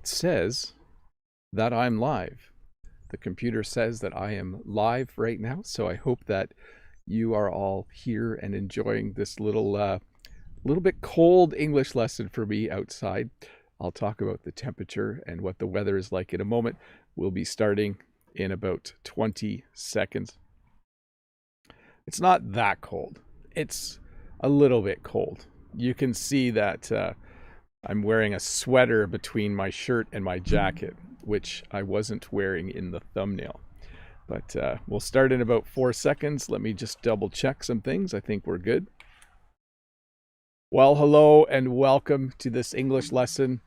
says that I'm live. The computer says that I am live right now, so I hope that you are all here and enjoying this little bit cold English lesson for me outside. I'll talk about the temperature and what the weather is like in a moment. We'll be starting in about 20 seconds. It's not that cold. It's a little bit cold. You can see that I'm wearing a sweater between my shirt and my jacket, which I wasn't wearing in the thumbnail. But we'll start in about 4 seconds. Let me just double check some things. I think we're good. Well, hello and welcome to this English lesson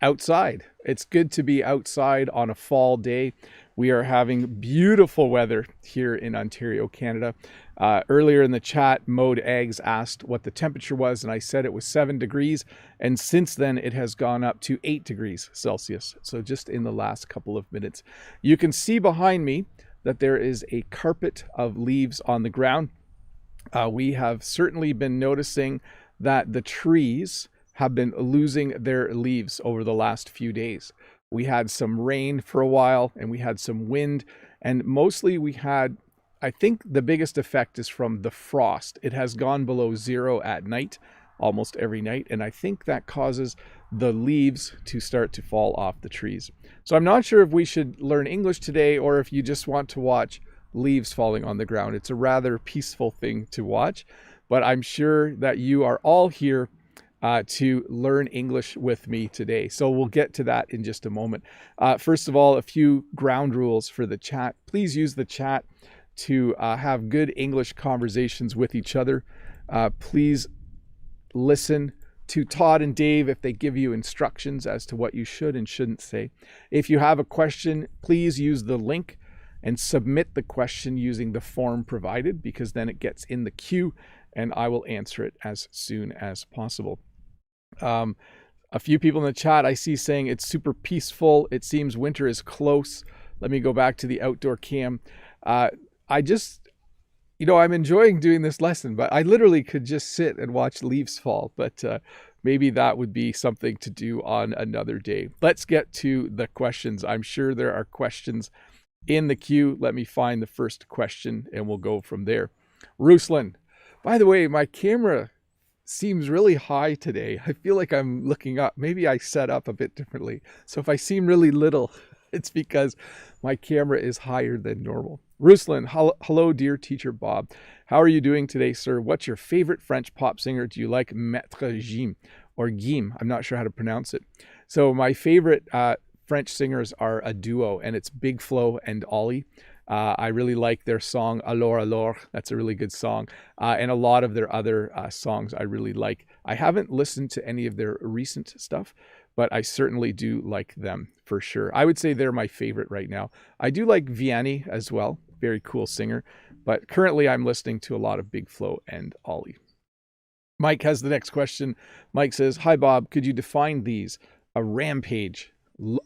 outside. It's good to be outside on a fall day. We are having beautiful weather here in Ontario, Canada. Earlier in the chat, Mode Eggs asked what the temperature was, and I said it was 7 degrees. And since then, it has gone up to 8 degrees Celsius. So just in the last couple of minutes. You can see behind me that there is a carpet of leaves on the ground. We have certainly been noticing that the trees have been losing their leaves over the last few days. We had some rain for a while and we had some wind, and mostly we had, I think the biggest effect is from the frost. It has gone below zero at night, almost every night, and I think that causes the leaves to start to fall off the trees. So I'm not sure if we should learn English today or if you just want to watch leaves falling on the ground. It's a rather peaceful thing to watch, but I'm sure that you are all here to learn English with me today. So we'll get to that in just a moment. First of all, a few ground rules for the chat. Please use the chat to have good English conversations with each other. Please listen to Todd and Dave if they give you instructions as to what you should and shouldn't say. If you have a question, please use the link and submit the question using the form provided, because then it gets in the queue and I will answer it as soon as possible. A few people in the chat I see saying it's super peaceful. It seems winter is close. Let me go back to the outdoor cam. I just, I'm enjoying doing this lesson, but I literally could just sit and watch leaves fall. But maybe that would be something to do on another day. Let's get to the questions. I'm sure there are questions in the queue. Let me find the first question and we'll go from there. Ruslan, by the way, my camera seems really high today. I feel like I'm looking up. Maybe I set up a bit differently. So if I seem really little, it's because my camera is higher than normal. Ruslan, hello, dear teacher Bob. How are you doing today, sir? What's your favorite French pop singer? Do you like Maître Gim or Gim? I'm not sure how to pronounce it. So my favorite French singers are a duo, and it's Big Flo and Ollie. I really like their song Alors Alors. That's a really good song. And a lot of their other songs I really like. I haven't listened to any of their recent stuff, but I certainly do like them for sure. I would say they're my favorite right now. I do like Vianney as well. Very cool singer. But currently I'm listening to a lot of Big Flo and Ollie. Mike has the next question. Mike says, hi Bob, could you define these? A rampage,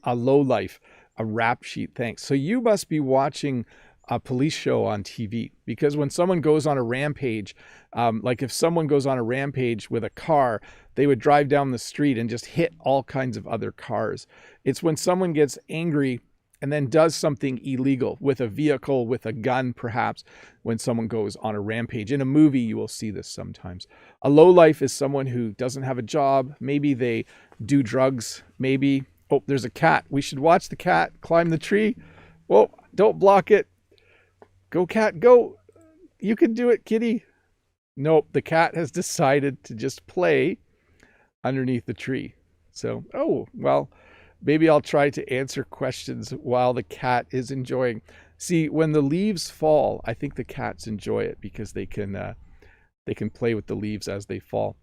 a lowlife, a rap sheet. Thanks. So you must be watching a police show on TV, because when someone goes on a rampage, like if someone goes on a rampage with a car, they would drive down the street and just hit all kinds of other cars. It's when someone gets angry and then does something illegal with a vehicle, with a gun, perhaps, when someone goes on a rampage. In a movie, you will see this sometimes. A lowlife is someone who doesn't have a job. Maybe they do drugs. Maybe, oh, there's a cat. We should watch the cat climb the tree. Whoa, don't block it. Go, cat, go. You can do it, kitty. Nope, the cat has decided to just play underneath the tree. So, oh, well, maybe I'll try to answer questions while the cat is enjoying. See, when the leaves fall, I think the cats enjoy it because they can play with the leaves as they fall.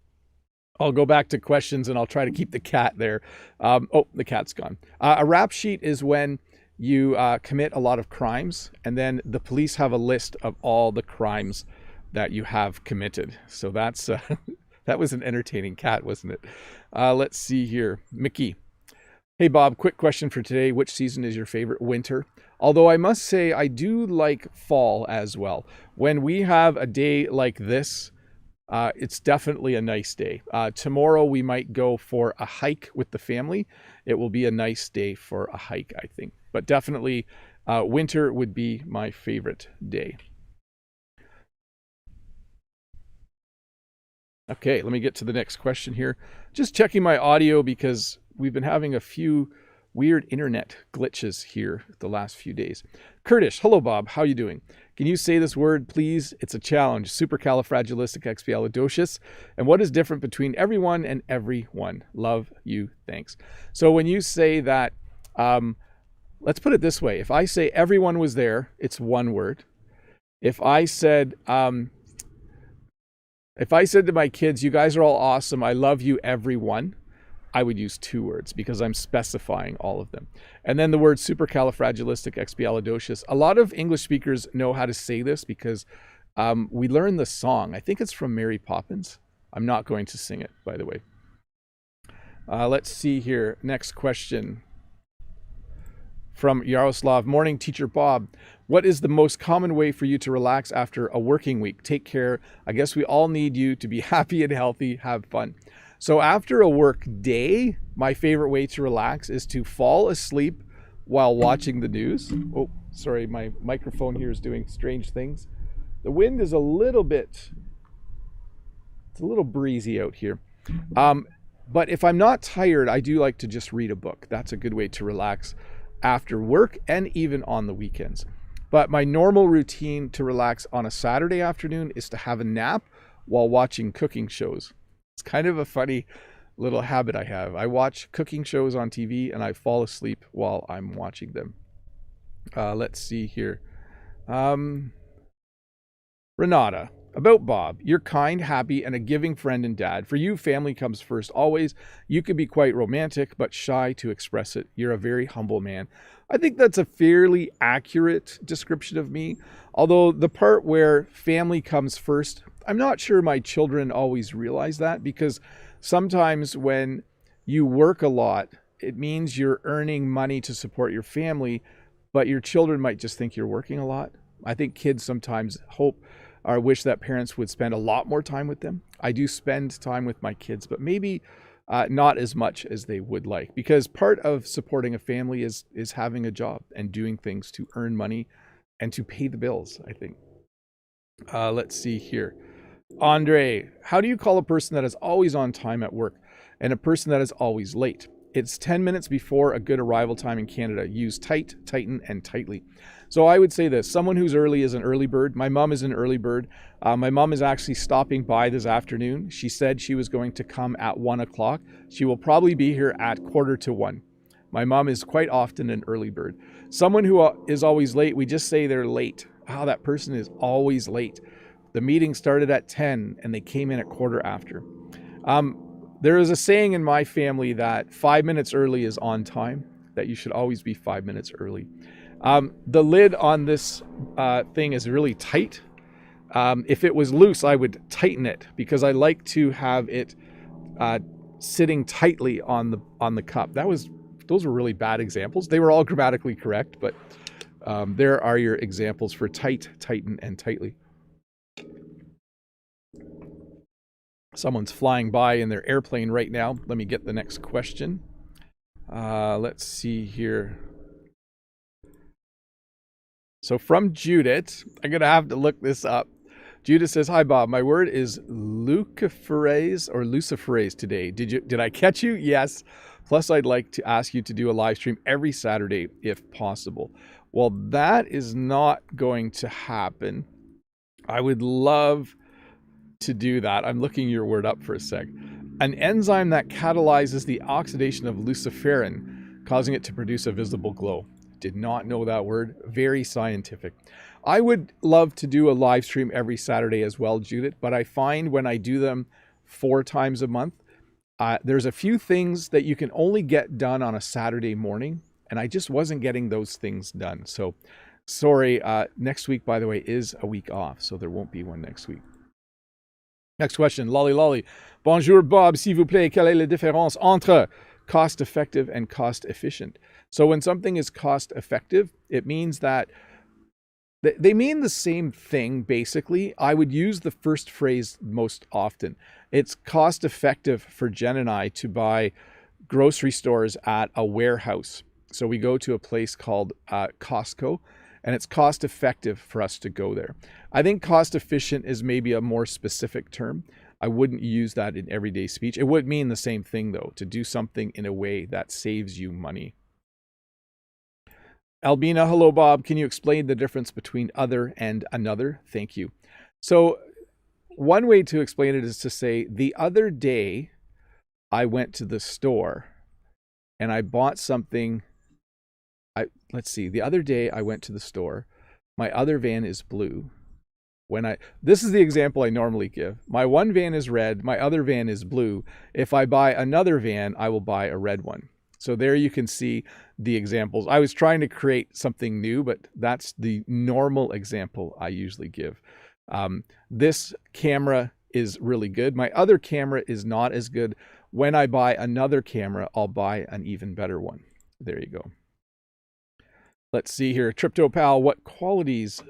I'll go back to questions and I'll try to keep the cat there. Oh, the cat's gone. A rap sheet is when you commit a lot of crimes and then the police have a list of all the crimes that you have committed. So that's that was an entertaining cat, wasn't it? Let's see here. Mickey. Hey Bob, quick question for today. Which season is your favorite? Winter. Although I must say I do like fall as well. When we have a day like this, it's definitely a nice day. Tomorrow we might go for a hike with the family. It will be a nice day for a hike, I think. But definitely winter would be my favorite day. Okay, let me get to the next question here. Just checking my audio because we've been having a few weird internet glitches here the last few days. Kurdish, hello Bob, how you doing? Can you say this word, please? It's a challenge. Supercalifragilisticexpialidocious. And what is different between everyone and everyone? Love you, thanks. So when you say that, let's put it this way. If I say everyone was there, it's one word. If I said to my kids, you guys are all awesome, I love you, everyone, I would use two words because I'm specifying all of them. And then the word supercalifragilisticexpialidocious. A lot of English speakers know how to say this because we learned the song. I think it's from Mary Poppins. I'm not going to sing it, by the way. Let's see here. Next question from Yaroslav. Morning, Teacher Bob. What is the most common way for you to relax after a working week? Take care. I guess we all need you to be happy and healthy. Have fun. So after a work day, my favorite way to relax is to fall asleep while watching the news. Oh, sorry, my microphone here is doing strange things. The wind is a little breezy out here. But if I'm not tired, I do like to just read a book. That's a good way to relax after work and even on the weekends. But my normal routine to relax on a Saturday afternoon is to have a nap while watching cooking shows. It's kind of a funny little habit I have. I watch cooking shows on TV and I fall asleep while I'm watching them. Let's see here. Renata, about Bob. You're kind, happy, and a giving friend and dad. For you, family comes first always. You can be quite romantic, but shy to express it. You're a very humble man. I think that's a fairly accurate description of me. Although the part where family comes first, I'm not sure my children always realize that, because sometimes when you work a lot, it means you're earning money to support your family, but your children might just think you're working a lot. I think kids sometimes hope or wish that parents would spend a lot more time with them. I do spend time with my kids, but maybe not as much as they would like, because part of supporting a family is having a job and doing things to earn money and to pay the bills, I think. Let's see here. Andre, how do you call a person that is always on time at work and a person that is always late? It's 10 minutes before a good arrival time in Canada. Use tight, tighten, and tightly. So I would say this. Someone who's early is an early bird. My mom is an early bird. My mom is actually stopping by this afternoon. She said she was going to come at 1 o'clock. She will probably be here at 1:45. My mom is quite often an early bird. Someone who is always late, we just say they're late. Oh, that person is always late. The meeting started at 10 and they came in at 1:15. There is a saying in my family that 5 minutes early is on time, that you should always be 5 minutes early. The lid on this thing is really tight. If it was loose, I would tighten it because I like to have it sitting tightly on the cup. Those were really bad examples. They were all grammatically correct, but there are your examples for tight, tighten, and tightly. Someone's flying by in their airplane right now. Let me get the next question. Let's see here. So from Judith, I'm going to have to look this up. Judith says, hi, Bob. My word is luciferase today. Did I catch you? Yes. Plus, I'd like to ask you to do a live stream every Saturday if possible. Well, that is not going to happen. I would love to do that. I'm looking your word up for a sec. An enzyme that catalyzes the oxidation of luciferin, causing it to produce a visible glow. Did not know that word. Very scientific. I would love to do a live stream every Saturday as well, Judith, but I find when I do them 4 times a month, there's a few things that you can only get done on a Saturday morning, and I just wasn't getting those things done. So sorry. Next week, by the way, is a week off, so there won't be one next week. Next question, Lolly Lolly. Bonjour Bob, s'il vous plaît, quelle est la différence entre cost effective and cost efficient? So when something is cost effective, it means that They mean the same thing, basically. I would use the first phrase most often. It's cost effective for Jen and I to buy grocery stores at a warehouse. So we go to a place called Costco, and it's cost effective for us to go there. I think cost efficient is maybe a more specific term. I wouldn't use that in everyday speech. It would mean the same thing, though, to do something in a way that saves you money. Albina, hello, Bob. Can you explain the difference between other and another? Thank you. So one way to explain it is to say, the other day I went to the store and I bought something. Let's see. The other day I went to the store. My other van is blue. This is the example I normally give. My one van is red. My other van is blue. If I buy another van, I will buy a red one. So there you can see the examples. I was trying to create something new, but that's the normal example I usually give. This camera is really good. My other camera is not as good. When I buy another camera, I'll buy an even better one. There you go. Let's see here. TryptoPal, what qualities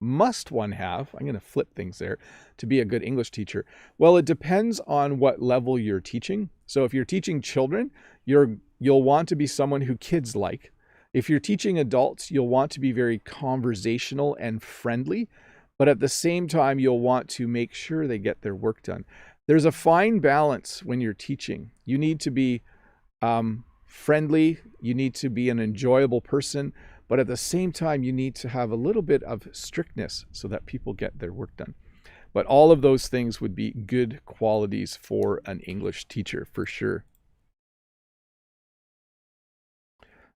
must one have? I'm going to flip things there to be a good English teacher. Well, it depends on what level you're teaching. So if you're teaching children, you'll want to be someone who kids like. If you're teaching adults, you'll want to be very conversational and friendly, but at the same time, you'll want to make sure they get their work done. There's a fine balance when you're teaching. You need to be friendly. You need to be an enjoyable person, but at the same time, you need to have a little bit of strictness so that people get their work done. But all of those things would be good qualities for an English teacher, for sure.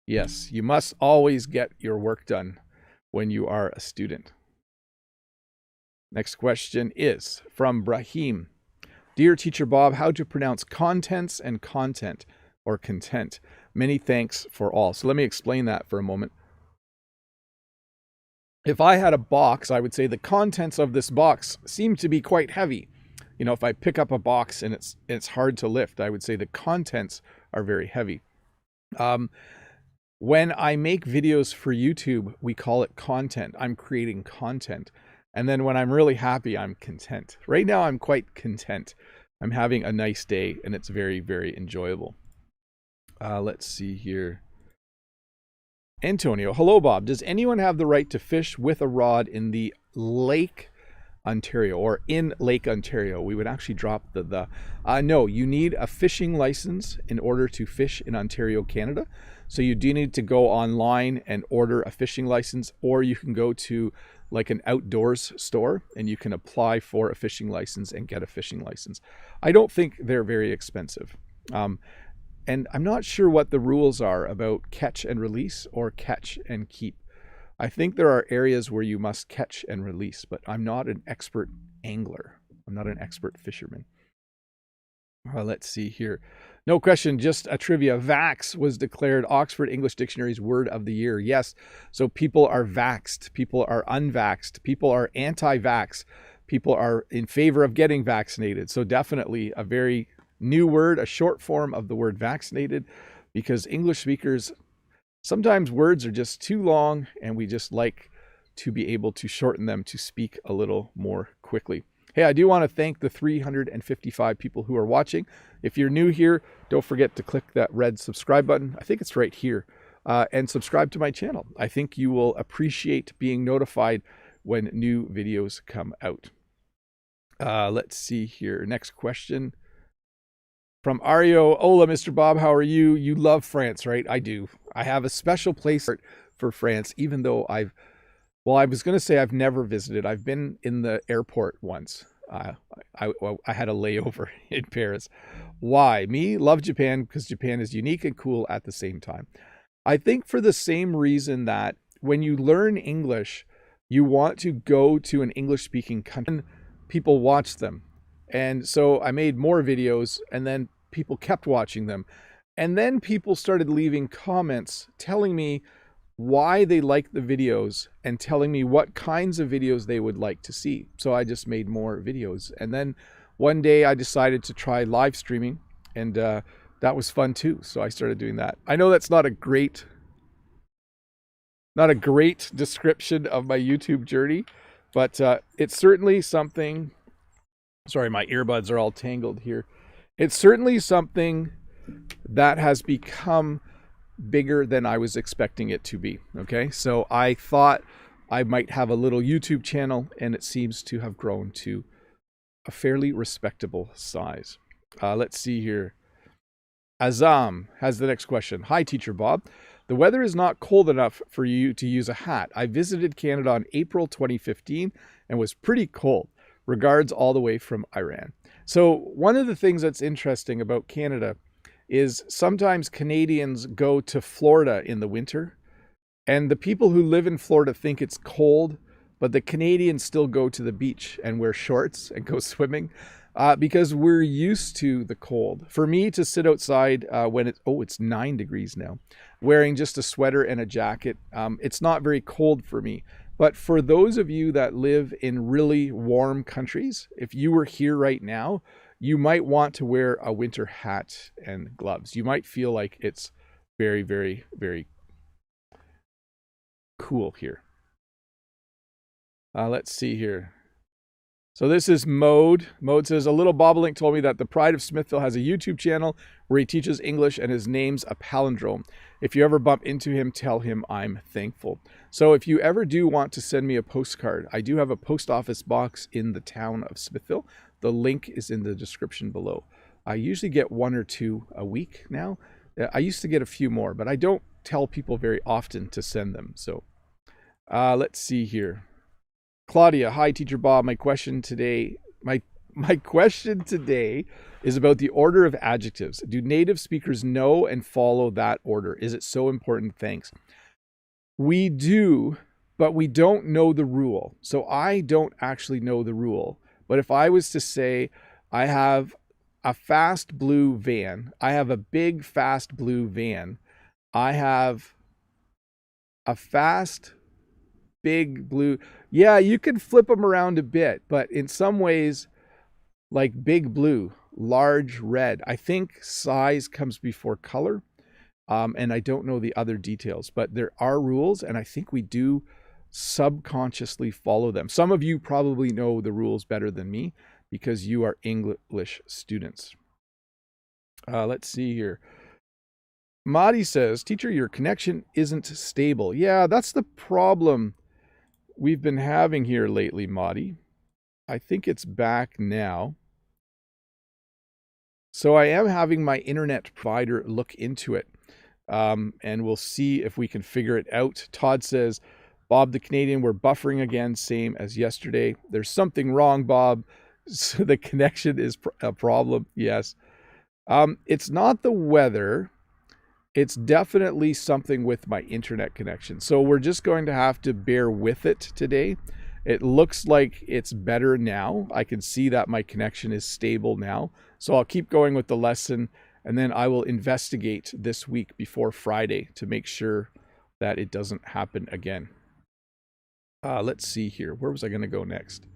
Yes, you must always get your work done when you are a student. Next question is from Brahim. Dear Teacher Bob, how to pronounce contents and content or content? Many thanks for all. So let me explain that for a moment. If I had a box, I would say the contents of this box seem to be quite heavy. You know, if I pick up a box and it's hard to lift, I would say the contents are very heavy. When I make videos for YouTube, we call it content. I'm creating content. And then when I'm really happy, I'm content. Right now, I'm quite content. I'm having a nice day, and it's very, very enjoyable. Let's see here. Antonio, hello, Bob. Does anyone have the right to fish with a rod in the Lake Ontario or in Lake Ontario? We would actually drop no, you need a fishing license in order to fish in Ontario, Canada. So you do need to go online and order a fishing license, or you can go to like an outdoors store and you can apply for a fishing license and get a fishing license. I don't think they're very expensive. And I'm not sure what the rules are about catch and release or catch and keep. I think there are areas where you must catch and release, but I'm not an expert angler. I'm not an expert fisherman. Let's see here. No question, just a trivia. Vax was declared Oxford English Dictionary's word of the year. Yes, so people are vaxxed, people are unvaxxed, people are anti-vax, people are in favor of getting vaccinated. So definitely a very new word, a short form of the word vaccinated, because English speakers, sometimes words are just too long and we just like to be able to shorten them to speak a little more quickly. Hey, I do want to thank the 355 people who are watching. If you're new here, don't forget to click that red subscribe button. I think it's right here. And subscribe to my channel. I think you will appreciate being notified when new videos come out. Let's see here. Next question. From Ario, hola, Mr. Bob, how are you? You love France, right? I do. I have a special place for France, even though I was going to say I've never visited. I've been in the airport once. I had a layover in Paris. Why? Me? Love Japan because Japan is unique and cool at the same time. I think for the same reason that when you learn English, you want to go to an English-speaking country. People watch them. And so I made more videos, and then people kept watching them. And then people started leaving comments telling me why they like the videos and telling me what kinds of videos they would like to see. So I just made more videos. And then one day I decided to try live streaming, and that was fun too. So I started doing that. I know that's not a great not a great description of my YouTube journey, but it's certainly something. Sorry, my earbuds are all tangled here. It's certainly something that has become bigger than I was expecting it to be. Okay, so I thought I might have a little YouTube channel, and it seems to have grown to a fairly respectable size. Let's see here. Azam has the next question. Hi, Teacher Bob. The weather is not cold enough for you to use a hat. I visited Canada in April 2015 and was pretty cold. Regards all the way from Iran. So one of the things that's interesting about Canada is sometimes Canadians go to Florida in the winter, and the people who live in Florida think it's cold, but the Canadians still go to the beach and wear shorts and go swimming because we're used to the cold. For me to sit outside when it's 9 degrees now, wearing just a sweater and a jacket, it's not very cold for me. But for those of you that live in really warm countries, if you were here right now, you might want to wear a winter hat and gloves. You might feel like it's very, very, very cool here. Let's see here. So this is Mode. Mode says, a little bobolink told me that the Pride of Smithville has a YouTube channel where he teaches English and his name's a palindrome. If you ever bump into him, tell him I'm thankful. So if you ever do want to send me a postcard, I do have a post office box in the town of Smithville. The link is in the description below. I usually get 1 or 2 a week now. I used to get a few more, but I don't tell people very often to send them. So let's see here. Claudia, hi Teacher Bob. My question today is about the order of adjectives. Do native speakers know and follow that order? Is it so important? Thanks. We do, but we don't know the rule. So I don't actually know the rule. But if I was to say, I have a fast blue van, I have a big fast blue van, I have a fast big blue. Yeah, you can flip them around a bit, but in some ways, like big blue, large red, I think size comes before color. And I don't know the other details, but there are rules, and I think we do subconsciously follow them. Some of you probably know the rules better than me because you are English students. Let's see here. Madi says, teacher, your connection isn't stable. Yeah, that's the problem we've been having here lately, Madi. I think it's back now. So I am having my internet provider look into it. And we'll see if we can figure it out. Todd says, Bob the Canadian, we're buffering again, same as yesterday. There's something wrong, Bob. So the connection is a problem. Yes. It's not the weather. It's definitely something with my internet connection. So we're just going to have to bear with it today. It looks like it's better now. I can see that my connection is stable now. So I'll keep going with the lesson, and then I will investigate this week before Friday to make sure that it doesn't happen again. Let's see here. Where was I going to go next?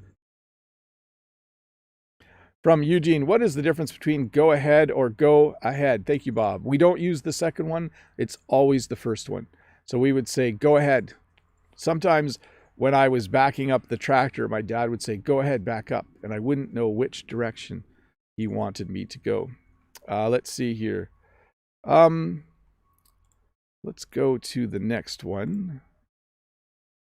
From Eugene, what is the difference between go ahead or go ahead? Thank you, Bob. We don't use the second one. It's always the first one. So we would say go ahead. Sometimes when I was backing up the tractor, my dad would say, go ahead, back up. And I wouldn't know which direction he wanted me to go. Let's see here. Let's go to the next one.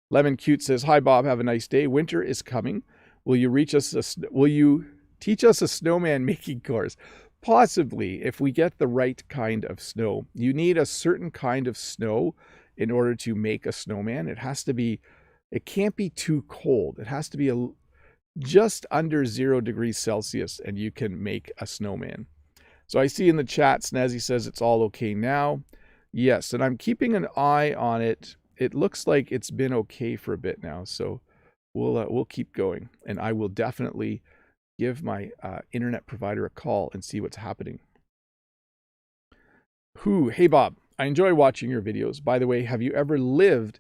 Lemon Cute says, hi, Bob. Have a nice day. Winter is coming. Will you teach us a snowman making course? Possibly, if we get the right kind of snow. You need a certain kind of snow in order to make a snowman. It can't be too cold. It has to be just under 0 degrees Celsius, and you can make a snowman. So I see in the chat, Snazzy says it's all okay now. Yes, and I'm keeping an eye on it. It looks like it's been okay for a bit now, so we'll keep going, and I will definitely give my internet provider a call and see what's happening. Hey Bob, I enjoy watching your videos. By the way, have you ever lived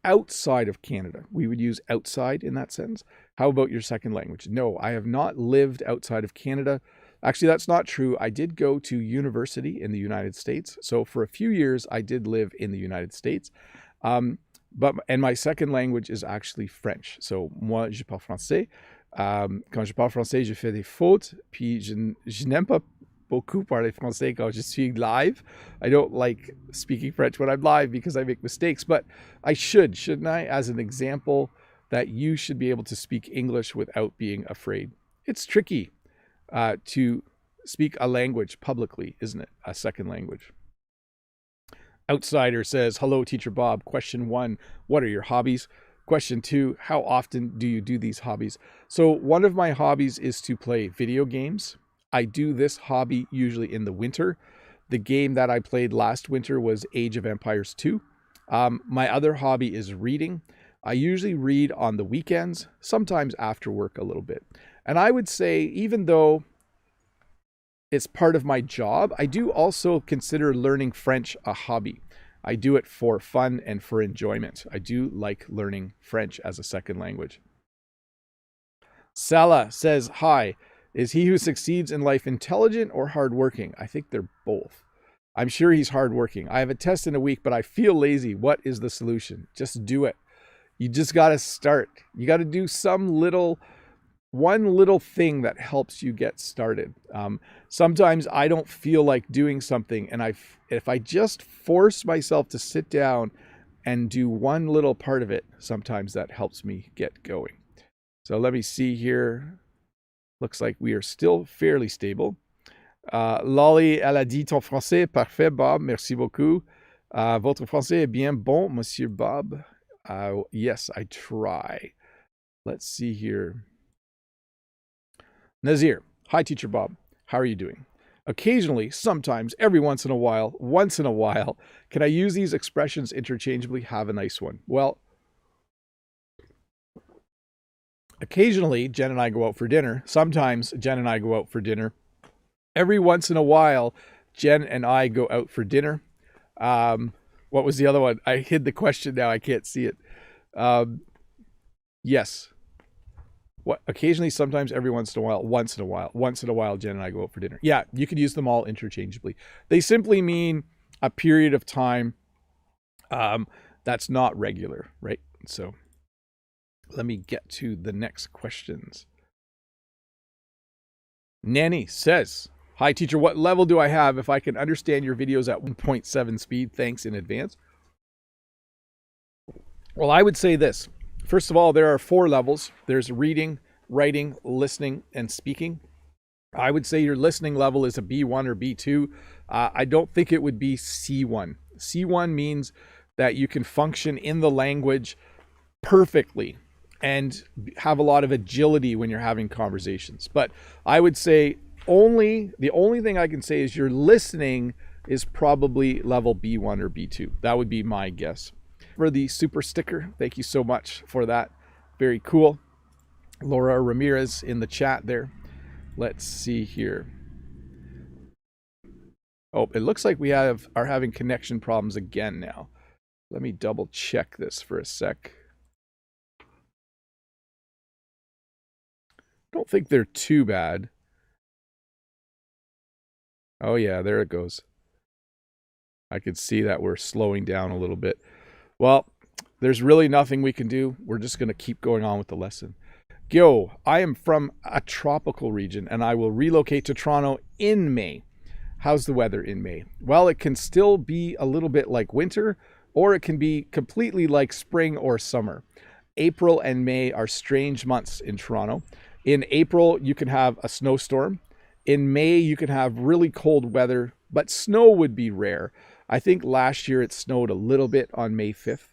outside of Canada? We would use outside in that sentence. How about your second language? No, I have not lived outside of Canada. Actually, that's not true. I did go to university in the United States. So for a few years, I did live in the United States. And my second language is actually French. So moi, je parle français. Quand je parle français, je fais des fautes. Puis je n'aime pas beaucoup parler français quand je suis live. I don't like speaking French when I'm live because I make mistakes, but I shouldn't I? As an example, that you should be able to speak English without being afraid. It's tricky to speak a language publicly, isn't it? A second language. Outsider says, hello, Teacher Bob. Question 1, what are your hobbies? Question 2, how often do you do these hobbies? So one of my hobbies is to play video games. I do this hobby usually in the winter. The game that I played last winter was Age of Empires 2. My other hobby is reading. I usually read on the weekends, sometimes after work a little bit. And I would say, even though it's part of my job, I do also consider learning French a hobby. I do it for fun and for enjoyment. I do like learning French as a second language. Sala says, hi, is he who succeeds in life intelligent or hardworking? I think they're both. I'm sure he's hardworking. I have a test in a week, but I feel lazy. What is the solution? Just do it. You just got to start. You got to do one little thing that helps you get started. Sometimes I don't feel like doing something, and if I just force myself to sit down and do one little part of it, sometimes that helps me get going. So let me see here. Looks like we are still fairly stable. Lolly, elle a dit ton français parfait, Bob. Merci beaucoup. Votre français est bien bon, Monsieur Bob. Yes, I try. Let's see here. Nazir, hi, Teacher Bob. How are you doing? Occasionally, sometimes, every once in a while, can I use these expressions interchangeably? Have a nice one. Well, occasionally, Jen and I go out for dinner. Sometimes, Jen and I go out for dinner. Every once in a while, Jen and I go out for dinner. What was the other one? I hid the question now. I can't see it. Yes. What? Occasionally, sometimes, every once in a while, Jen and I go out for dinner. Yeah, you could use them all interchangeably. They simply mean a period of time that's not regular, right? So let me get to the next questions. Nanny says, hi, teacher, what level do I have if I can understand your videos at 1.7 speed? Thanks in advance. Well, I would say this. First of all, there are 4 levels. There's reading, writing, listening, and speaking. I would say your listening level is a B1 or B2. I don't think it would be C1. C1 means that you can function in the language perfectly and have a lot of agility when you're having conversations. But I would say the only thing I can say is your listening is probably level B1 or B2. That would be my guess. For the super sticker, thank you so much for that. Very cool. Laura Ramirez in the chat there. Let's see here. Oh, it looks like we are having connection problems again now. Let me double check this for a sec. Don't think they're too bad. Oh yeah, there it goes. I could see that we're slowing down a little bit. Well, there's really nothing we can do. We're just going to keep going on with the lesson. Gyo, I am from a tropical region and I will relocate to Toronto in May. How's the weather in May? Well, it can still be a little bit like winter, or it can be completely like spring or summer. April and May are strange months in Toronto. In April, you can have a snowstorm. In May, you can have really cold weather, but snow would be rare. I think last year it snowed a little bit on May 5th,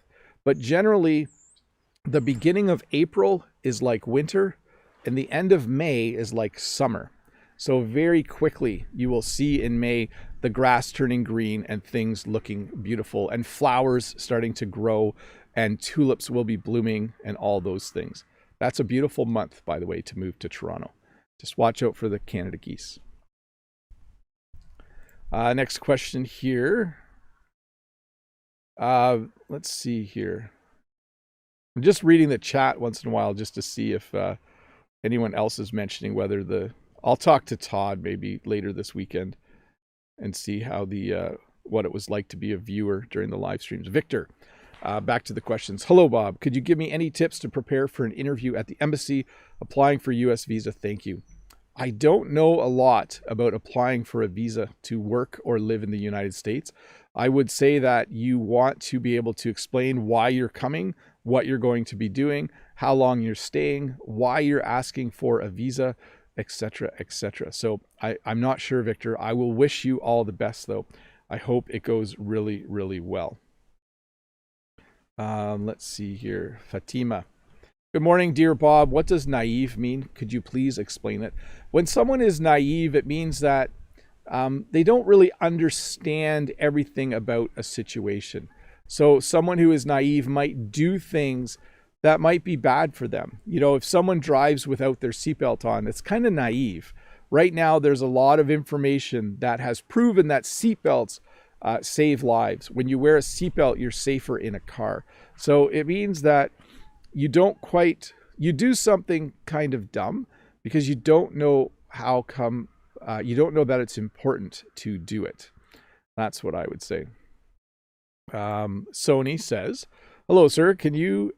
but generally the beginning of April is like winter and the end of May is like summer. So very quickly you will see in May the grass turning green and things looking beautiful and flowers starting to grow and tulips will be blooming and all those things. That's a beautiful month, by the way, to move to Toronto. Just watch out for the Canada geese. Next question here. Let's see here. I'm just reading the chat once in a while just to see if anyone else is mentioning whether I'll talk to Todd maybe later this weekend and see how what it was like to be a viewer during the live streams. Victor, Back to the questions. Hello, Bob. Could you give me any tips to prepare for an interview at the embassy applying for U.S. visa? Thank you. I don't know a lot about applying for a visa to work or live in the United States. I would say that you want to be able to explain why you're coming, what you're going to be doing, how long you're staying, why you're asking for a visa, etc., etc. So I'm not sure, Victor. I will wish you all the best, though. I hope it goes really, really well. Let's see here. Fatima. Good morning, dear Bob. What does naive mean? Could you please explain it? When someone is naive, it means that they don't really understand everything about a situation. So someone who is naive might do things that might be bad for them. You know, if someone drives without their seatbelt on, it's kind of naive. Right now, there's a lot of information that has proven that seatbelts save lives. When you wear a seatbelt, you're safer in a car. So it means that you do something kind of dumb because you don't know how come, you don't know that it's important to do it. That's what I would say. Sony says, hello, sir. I'm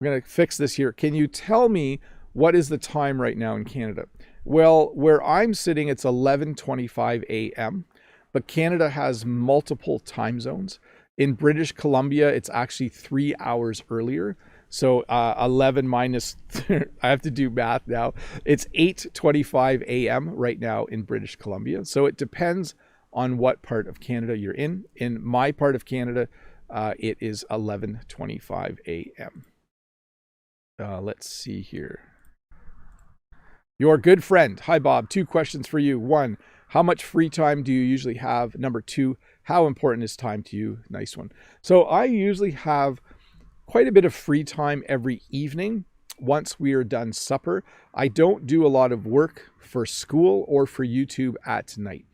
going to fix this here. Can you tell me what is the time right now in Canada? Well, where I'm sitting, it's 11:25 a.m., but Canada has multiple time zones. In British Columbia, it's actually 3 hours earlier. So 11 minus, I have to do math now. It's 8:25 a.m. right now in British Columbia. So it depends on what part of Canada you're in. In my part of Canada, it is 11:25 a.m. Let's see here. Your good friend. Hi, Bob. 2 questions for you. 1, how much free time do you usually have? Number 2, how important is time to you? Nice one. So I usually have quite a bit of free time every evening once we are done supper. I don't do a lot of work for school or for YouTube at night.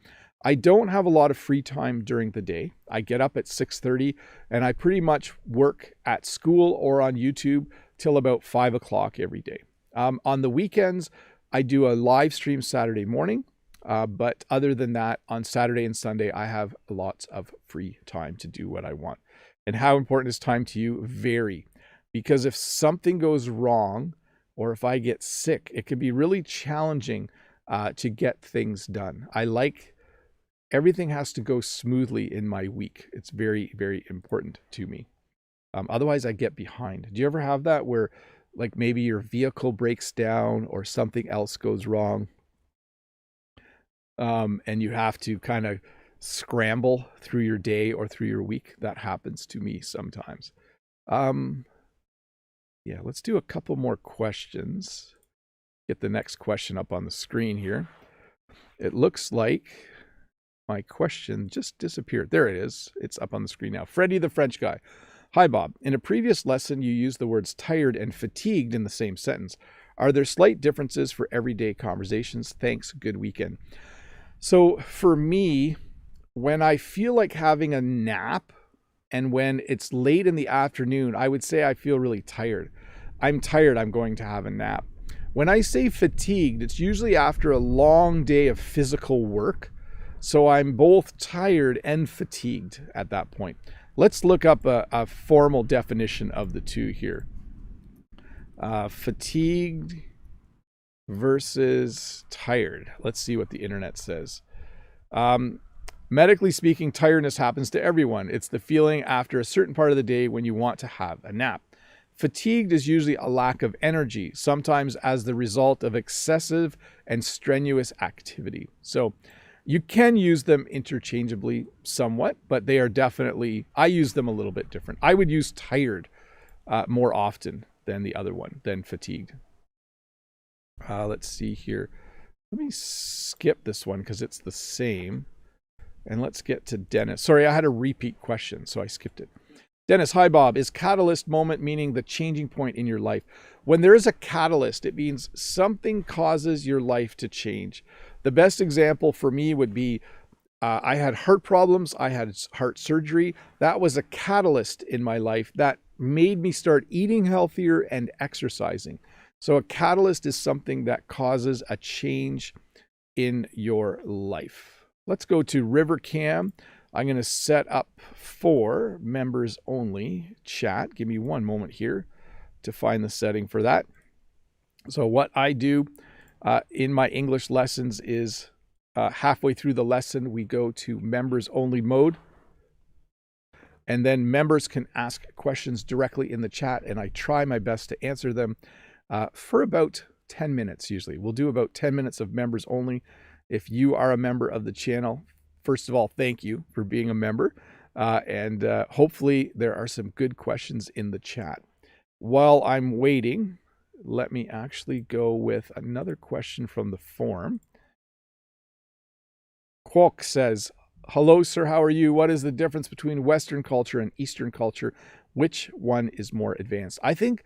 I don't have a lot of free time during the day. I get up at 6:30 and I pretty much work at school or on YouTube till about 5 o'clock every day. On the weekends, I do a live stream Saturday morning. But other than that, on Saturday and Sunday, I have lots of free time to do what I want. And how important is time to you? Vary. Because if something goes wrong or if I get sick, it can be really challenging to get things done. Everything has to go smoothly in my week. It's very, very important to me. Otherwise, I get behind. Do you ever have that where like maybe your vehicle breaks down or something else goes wrong? And you have to kind of scramble through your day or through your week. That happens to me sometimes. Yeah, let's do a couple more questions. Get the next question up on the screen here. It looks like my question just disappeared. There it is. It's up on the screen now. Freddie the French guy. Hi, Bob. In a previous lesson, you used the words tired and fatigued in the same sentence. Are there slight differences for everyday conversations? Thanks. Good weekend. So for me, when I feel like having a nap and when it's late in the afternoon, I would say I feel really tired. I'm tired, I'm going to have a nap. When I say fatigued, it's usually after a long day of physical work. So I'm both tired and fatigued at that point. Let's look up a formal definition of the two here. Fatigued versus tired. Let's see what the internet says. Medically speaking, tiredness happens to everyone. It's the feeling after a certain part of the day when you want to have a nap. Fatigued is usually a lack of energy, sometimes as the result of excessive and strenuous activity. So you can use them interchangeably somewhat, but they are definitely, I use them a little bit different. I would use tired more often than the other one, than fatigued. Let's see here. Let me skip this one because it's the same. And let's get to Dennis. Sorry, I had a repeat question, so I skipped it. Dennis, hi Bob. Is catalyst moment meaning the changing point in your life? When there is a catalyst, it means something causes your life to change. The best example for me would be I had heart problems. I had heart surgery. That was a catalyst in my life that made me start eating healthier and exercising. So a catalyst is something that causes a change in your life. Let's go to River Cam. I'm going to set up for members only chat. Give me one moment here to find the setting for that. So what I do in my English lessons is halfway through the lesson, we go to members only mode. And then members can ask questions directly in the chat, and I try my best to answer them for about 10 minutes usually. We'll do about 10 minutes of members only. If you are a member of the channel, first of all, thank you for being a member. And hopefully there are some good questions in the chat. While I'm waiting, let me actually go with another question from the forum. Kwok says, hello, sir. How are you? What is the difference between Western culture and Eastern culture? Which one is more advanced? I think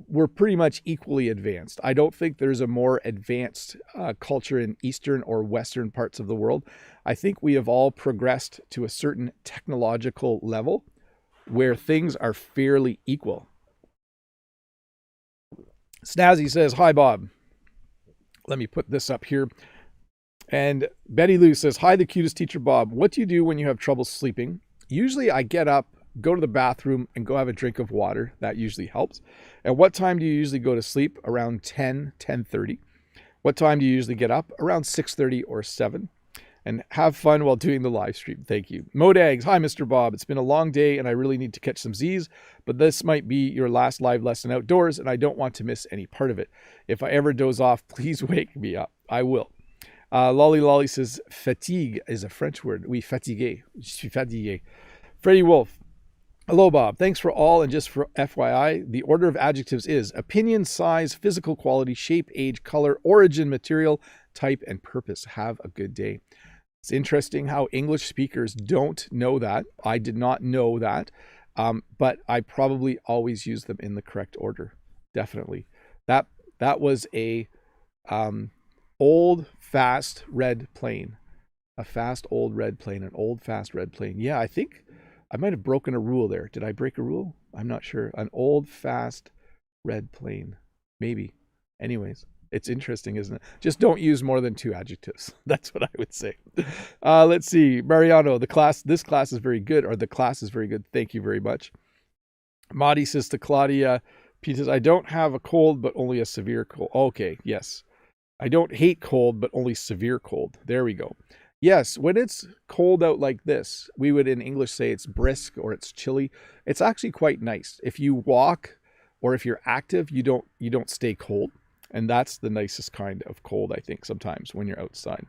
we're pretty much equally advanced. I don't think there's a more advanced culture in Eastern or Western parts of the world. I think we have all progressed to a certain technological level where things are fairly equal. Snazzy says, hi, Bob. Let me put this up here. And Betty Lou says, hi, the cutest teacher, Bob. What do you do when you have trouble sleeping? Usually I get up, go to the bathroom, and go have a drink of water. That usually helps. And what time do you usually go to sleep? Around 10, 10:30. What time do you usually get up? Around 6:30 or 7. And have fun while doing the live stream. Thank you. Modags, hi, Mr. Bob. It's been a long day, and I really need to catch some Z's, but this might be your last live lesson outdoors, and I don't want to miss any part of it. If I ever doze off, please wake me up. I will. Lolly Lolly says, fatigue is a French word. Oui, fatigué. Je suis fatigué. Freddie Wolf. Hello, Bob. Thanks for all. And just for FYI, the order of adjectives is opinion, size, physical quality, shape, age, color, origin, material, type, and purpose. Have a good day. It's interesting how English speakers don't know that. I did not know that, but I probably always use them in the correct order. Definitely. That was a old, fast red plane. A fast, old red plane. An old, fast red plane. Yeah, I think I might have broken a rule there. Did I break a rule? I'm not sure. An old, fast red plane. Maybe. Anyways, it's interesting, isn't it? Just don't use more than 2 adjectives. That's what I would say. Let's see. Mariano, this class is very good, or the class is very good. Thank you very much. Madi says to Claudia, Peters, I don't have a cold, but only a severe cold. Okay, yes. I don't hate cold, but only severe cold. There we go. Yes, when it's cold out like this, we would in English say it's brisk or it's chilly. It's actually quite nice. If you walk or if you're active, you don't stay cold. And that's the nicest kind of cold, I think, sometimes when you're outside.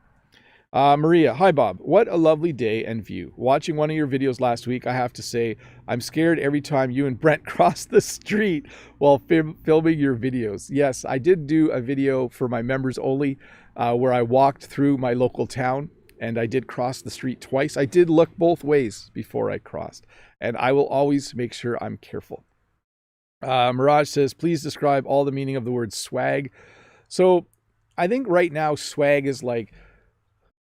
Maria, hi, Bob. What a lovely day and view. Watching one of your videos last week, I have to say, I'm scared every time you and Brent cross the street while filming your videos. Yes, I did do a video for my members only where I walked through my local town and I did cross the street twice. I did look both ways before I crossed, and I will always make sure I'm careful. Mirage says, please describe all the meaning of the word swag. So I think right now swag is like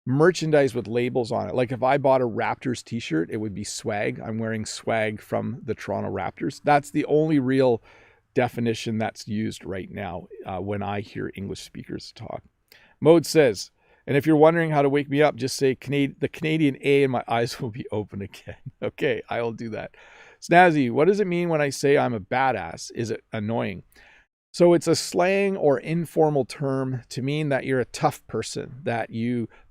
merchandise with labels on it. Like if I bought a Raptors t-shirt, it would be swag. I'm wearing swag from the Toronto Raptors. That's the only real definition that's used right now when I hear English speakers talk. Mode says, and if you're wondering how to wake me up, just say the Canadian A and my eyes will be open again. Okay, I will do that. Snazzy, what does it mean when I say I'm a badass? Is it annoying? So it's a slang or informal term to mean that you're a tough person, that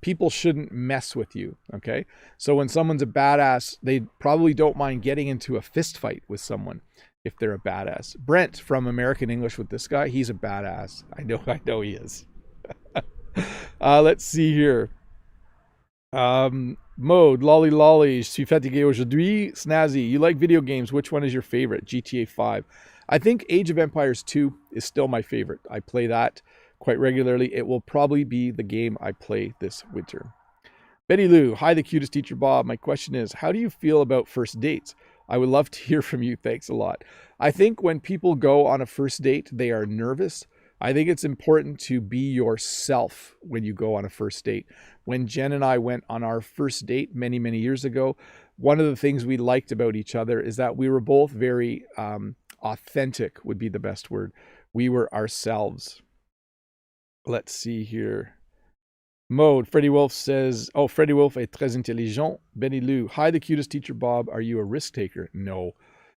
people shouldn't mess with you, okay? So when someone's a badass, they probably don't mind getting into a fist fight with someone if they're a badass. Brent from American English with this guy, he's a badass. I know he is. Let's see here. Mode, lolly lolly, je suis fatigué aujourd'hui. Snazzy, you like video games. Which one is your favorite? GTA 5. I think Age of Empires 2 is still my favorite. I play that quite regularly. It will probably be the game I play this winter. Betty Lou, hi, the cutest teacher, Bob. My question is, how do you feel about first dates? I would love to hear from you. Thanks a lot. I think when people go on a first date, they are nervous. I think it's important to be yourself when you go on a first date. When Jen and I went on our first date many, many years ago, one of the things we liked about each other is that we were both very authentic, would be the best word. We were ourselves. Let's see here. Mode. Freddie Wolf says, oh, Freddie Wolf est très intelligent. Benny Lou. Hi, the cutest teacher Bob. Are you a risk taker? No.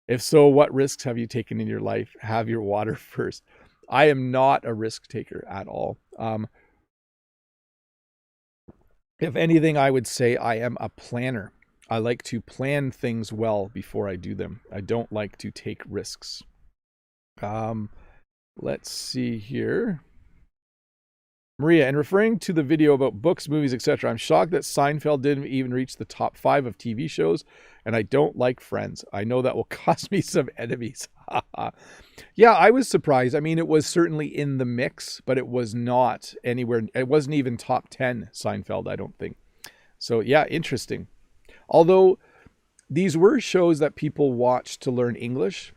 If so, what risks have you taken in your life? Have your water first. I am not a risk taker at all. If anything, I would say I am a planner. I like to plan things well before I do them. I don't like to take risks. Let's see here. Maria, in referring to the video about books, movies, etc., I'm shocked that Seinfeld didn't even reach the top 5 of TV shows, and I don't like Friends. I know that will cost me some enemies. Yeah, I was surprised. I mean, it was certainly in the mix, but it was not anywhere. It wasn't even top 10 Seinfeld, I don't think. So yeah, interesting. Although these were shows that people watched to learn English,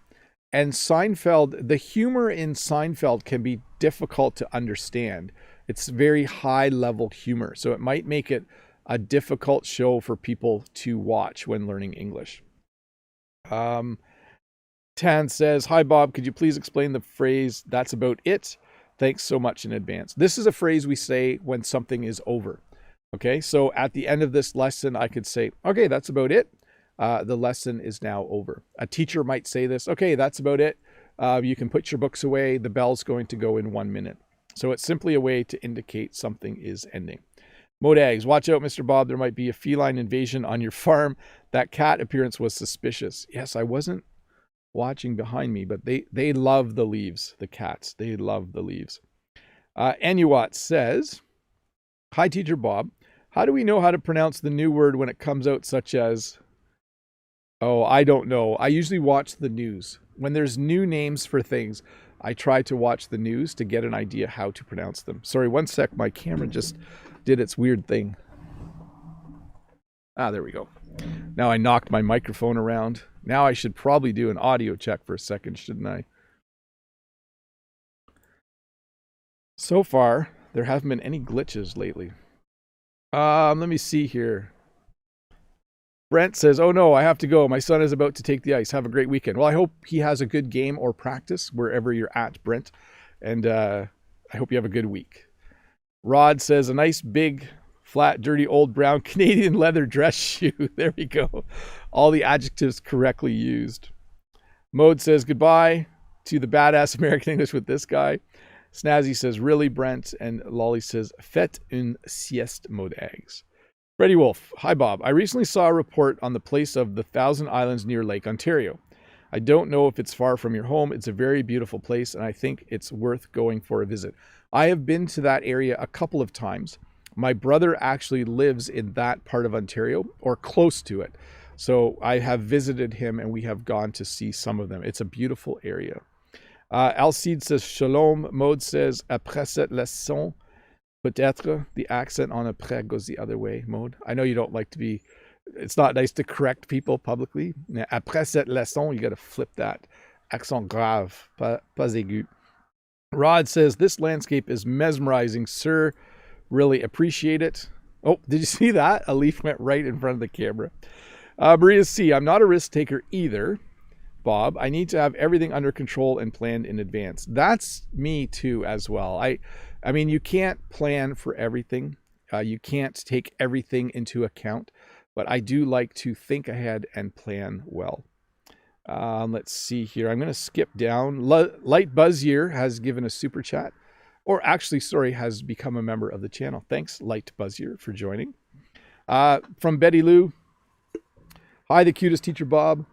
and Seinfeld, the humor in Seinfeld can be difficult to understand. It's very high level humor, so it might make it a difficult show for people to watch when learning English. Tan says, hi Bob, could you please explain the phrase, that's about it? Thanks so much in advance. This is a phrase we say when something is over. Okay, so at the end of this lesson, I could say, okay, that's about it. The lesson is now over. A teacher might say this, okay, that's about it. You can put your books away. The bell's going to go in 1 minute. So it's simply a way to indicate something is ending. Modags, watch out, Mr. Bob. There might be a feline invasion on your farm. That cat appearance was suspicious. Yes, I wasn't watching behind me, but they love the leaves, the cats. They love the leaves. Anuat says, hi, Teacher Bob. How do we know how to pronounce the new word when it comes out, such as, oh, I don't know. I usually watch the news. When there's new names for things, I try to watch the news to get an idea how to pronounce them. Sorry, one sec. My camera just did its weird thing. Ah, there we go. Now I knocked my microphone around. Now I should probably do an audio check for a second, shouldn't I? So far, there haven't been any glitches lately. Let me see here. Brent says, oh no, I have to go. My son is about to take the ice. Have a great weekend. Well, I hope he has a good game or practice wherever you're at, Brent. And I hope you have a good week. Rod says, a nice, big, flat, dirty, old, brown Canadian leather dress shoe. There we go. All the adjectives correctly used. Mode says, goodbye to the badass American English with this guy. Snazzy says, really, Brent? And Lolly says, faites une sieste, Mode Eggs. Freddie Wolf, hi Bob. I recently saw a report on the place of the Thousand Islands near Lake Ontario. I don't know if it's far from your home. It's a very beautiful place, and I think it's worth going for a visit. I have been to that area a couple of times. My brother actually lives in that part of Ontario, or close to it. So I have visited him, and we have gone to see some of them. It's a beautiful area. Alcide says, shalom. Mode says, après cette leçon, peut-être, the accent on après goes the other way, Mode. I know you don't like to be, it's not nice to correct people publicly. Après cette leçon, you got to flip that. Accent grave, pas aigu. Rod says, this landscape is mesmerizing, sir. Really appreciate it. Oh, did you see that? A leaf went right in front of the camera. Maria C, I'm not a risk taker either, Bob. I need to have everything under control and planned in advance. That's me too as well. I mean, you can't plan for everything. You can't take everything into account, but I do like to think ahead and plan well. Let's see here. I'm going to skip down. Light Buzzier has given a super chat, or actually, sorry, has become a member of the channel. Thanks, Light Buzzier, for joining. From Betty Lou. Hi, the cutest teacher, Bob.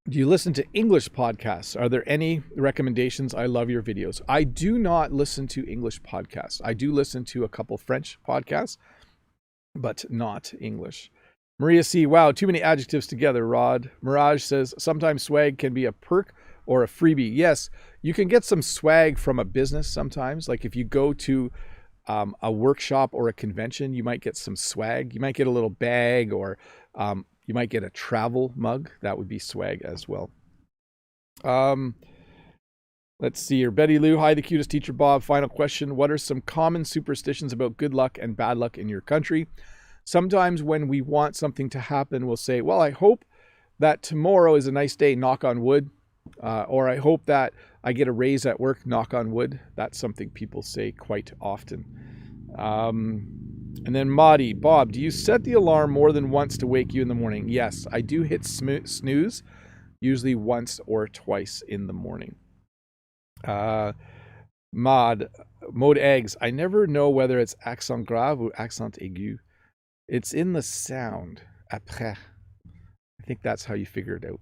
Do you listen to English podcasts? Are there any recommendations? I love your videos. I do not listen to English podcasts. I do listen to a couple French podcasts, but not English. Maria C. Wow, too many adjectives together, Rod. Mirage says, sometimes swag can be a perk or a freebie. Yes, you can get some swag from a business sometimes. Like if you go to a workshop or a convention, you might get some swag. You might get a little bag, or you might get a travel mug. That would be swag as well. Let's see here. Betty Lou, hi, the cutest teacher, Bob. Final question. What are some common superstitions about good luck and bad luck in your country? Sometimes when we want something to happen, we'll say, well, I hope that tomorrow is a nice day, knock on wood. Or I hope that I get a raise at work, knock on wood. That's something people say quite often. And then Maudie, Bob, do you set the alarm more than once to wake you in the morning? Yes, I do hit snooze, usually once or twice in the morning. Mode eggs. I never know whether it's accent grave or accent aigu. It's in the sound. Après. I think that's how you figure it out.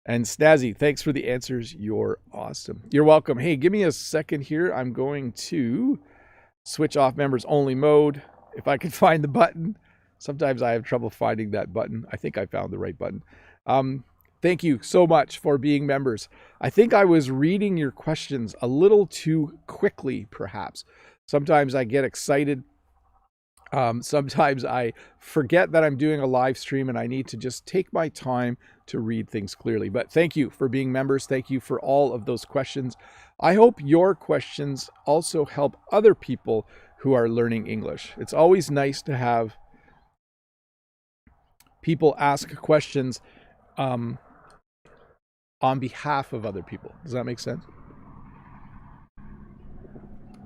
And Snazzy, thanks for the answers. You're awesome. You're welcome. Hey, give me a second here. I'm going to switch off members only mode. If I can find the button. Sometimes I have trouble finding that button. I think I found the right button. Thank you so much for being members. I think I was reading your questions a little too quickly, perhaps. Sometimes I get excited. Sometimes I forget that I'm doing a live stream and I need to just take my time to read things clearly. But thank you for being members. Thank you for all of those questions. I hope your questions also help other people who are learning English. It's always nice to have people ask questions on behalf of other people. Does that make sense?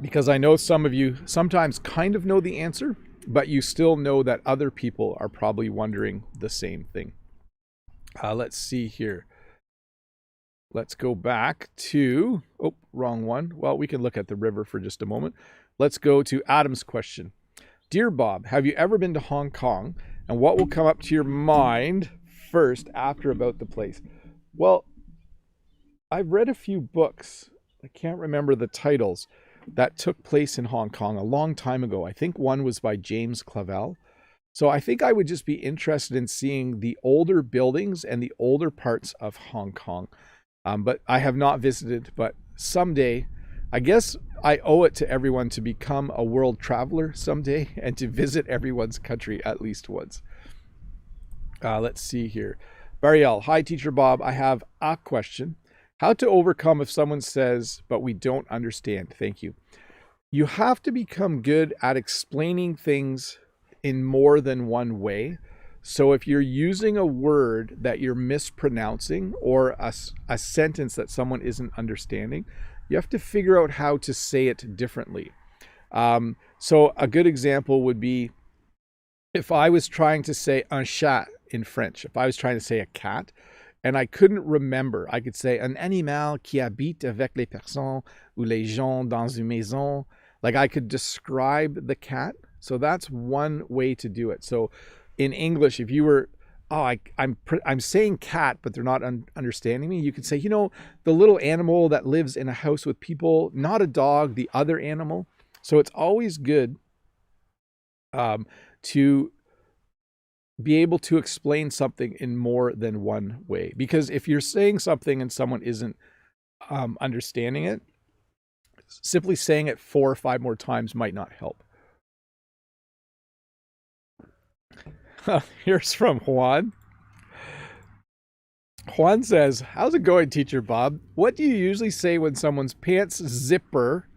Because I know some of you sometimes kind of know the answer, but you still know that other people are probably wondering the same thing. Let's see here. Let's go back to, oh, wrong one. Well, we can look at the river for just a moment. Let's go to Adam's question. Dear Bob, have you ever been to Hong Kong? And what will come up to your mind first after about the place? Well, I've read a few books. I can't remember the titles that took place in Hong Kong a long time ago. I think one was by James Clavell. So I think I would just be interested in seeing the older buildings and the older parts of Hong Kong. But I have not visited, but someday, I guess I owe it to everyone to become a world traveler someday and to visit everyone's country at least once. Let's see here. Bariel, hi teacher Bob, I have a question. How to overcome if someone says, but we don't understand? Thank you. You have to become good at explaining things in more than one way. So if you're using a word that you're mispronouncing or a sentence that someone isn't understanding, you have to figure out how to say it differently. So a good example would be if I was trying to say un chat in French, if I was trying to say a cat, and I couldn't remember, I could say un animal qui habite avec les personnes ou les gens dans une maison. Like I could describe the cat. So that's one way to do it. So in English, if you were, I'm saying cat, but they're not understanding me, you could say, you know, the little animal that lives in a house with people, not a dog, the other animal. So it's always good to be able to explain something in more than one way. Because if you're saying something and someone isn't understanding it, simply saying it 4 or 5 more times might not help. Here's from Juan. Juan says, how's it going, teacher Bob? What do you usually say when someone's pants zipper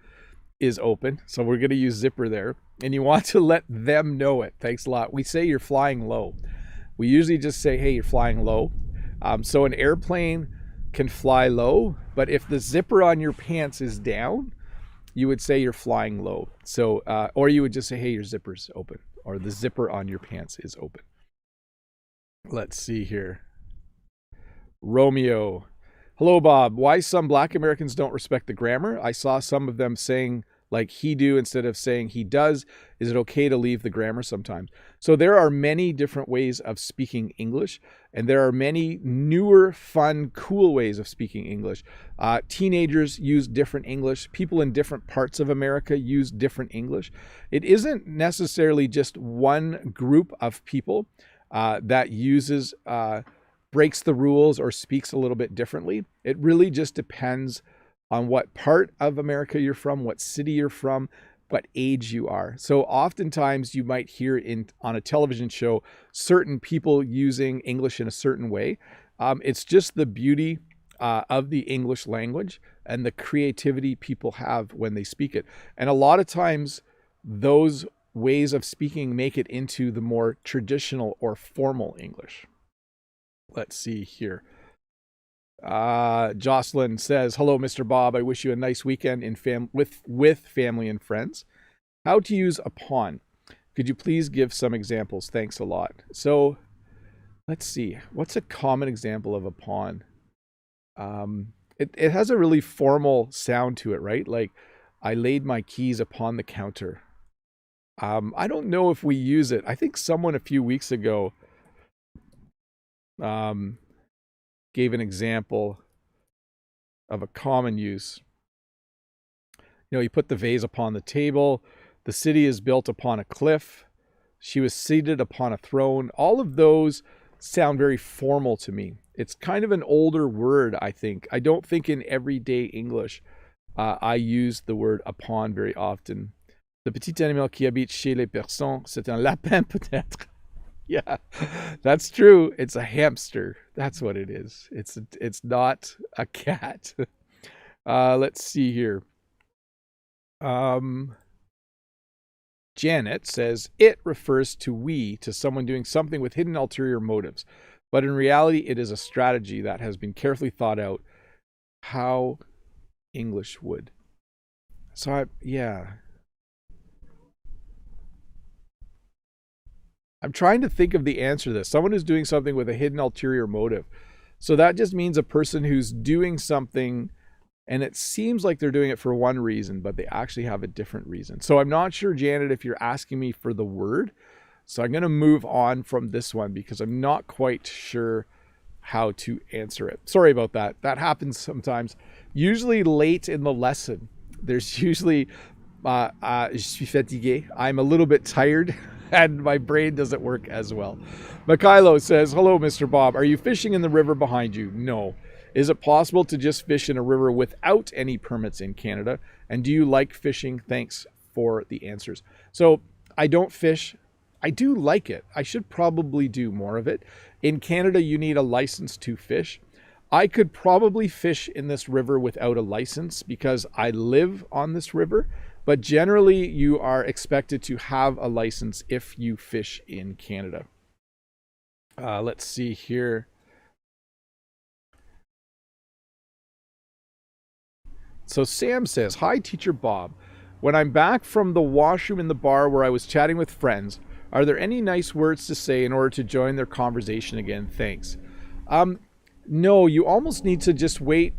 is open? So we're going to use zipper there. And you want to let them know it. Thanks a lot. We say you're flying low. We usually just say, hey, you're flying low. So an airplane can fly low, but if the zipper on your pants is down, you would say you're flying low. So, or you would just say, hey, your zipper's open, or the zipper on your pants is open. Let's see here. Romeo. Hello, Bob. Why some Black Americans don't respect the grammar? I saw some of them saying like he do instead of saying he does. Is it okay to leave the grammar sometimes? So there are many different ways of speaking English, and there are many newer, fun, cool ways of speaking English. Teenagers use different English. People in different parts of America use different English. It isn't necessarily just one group of people that uses, breaks the rules or speaks a little bit differently. It really just depends on what part of America you're from, what city you're from, what age you are. So oftentimes you might hear on a television show certain people using English in a certain way. It's just the beauty of the English language and the creativity people have when they speak it. And a lot of times those ways of speaking make it into the more traditional or formal English. Let's see here. Jocelyn says, hello, Mr. Bob. I wish you a nice weekend with family and friends. How to use upon. Could you please give some examples? Thanks a lot. So let's see. What's a common example of upon? It has a really formal sound to it, right? Like, I laid my keys upon the counter. I don't know if we use it. I think someone a few weeks ago gave an example of a common use. You know, you put the vase upon the table. The city is built upon a cliff. She was seated upon a throne. All of those sound very formal to me. It's kind of an older word, I think. I don't think in everyday English I use the word upon very often. Le petit animal qui habite chez les personnes, c'est un lapin peut-être. Yeah, that's true. It's a hamster. That's what it is. It's not a cat. Let's see here. Janet says, it refers to we, to someone doing something with hidden ulterior motives. But in reality, it is a strategy that has been carefully thought out. How English would. So, yeah. I'm trying to think of the answer to this. Someone who's doing something with a hidden ulterior motive. So that just means a person who's doing something and it seems like they're doing it for one reason, but they actually have a different reason. So I'm not sure, Janet, if you're asking me for the word. So I'm going to move on from this one because I'm not quite sure how to answer it. Sorry about that. That happens sometimes. Usually late in the lesson, there's usually, je suis fatigué. I'm a little bit tired. And my brain doesn't work as well. Mikhailo says, hello, Mr. Bob. Are you fishing in the river behind you? No. Is it possible to just fish in a river without any permits in Canada? And do you like fishing? Thanks for the answers. So I don't fish. I do like it. I should probably do more of it. In Canada, you need a license to fish. I could probably fish in this river without a license because I live on this river. But generally, you are expected to have a license if you fish in Canada. Let's see here. So Sam says, hi, Teacher Bob. When I'm back from the washroom in the bar where I was chatting with friends, are there any nice words to say in order to join their conversation again? Thanks. No, you almost need to just wait.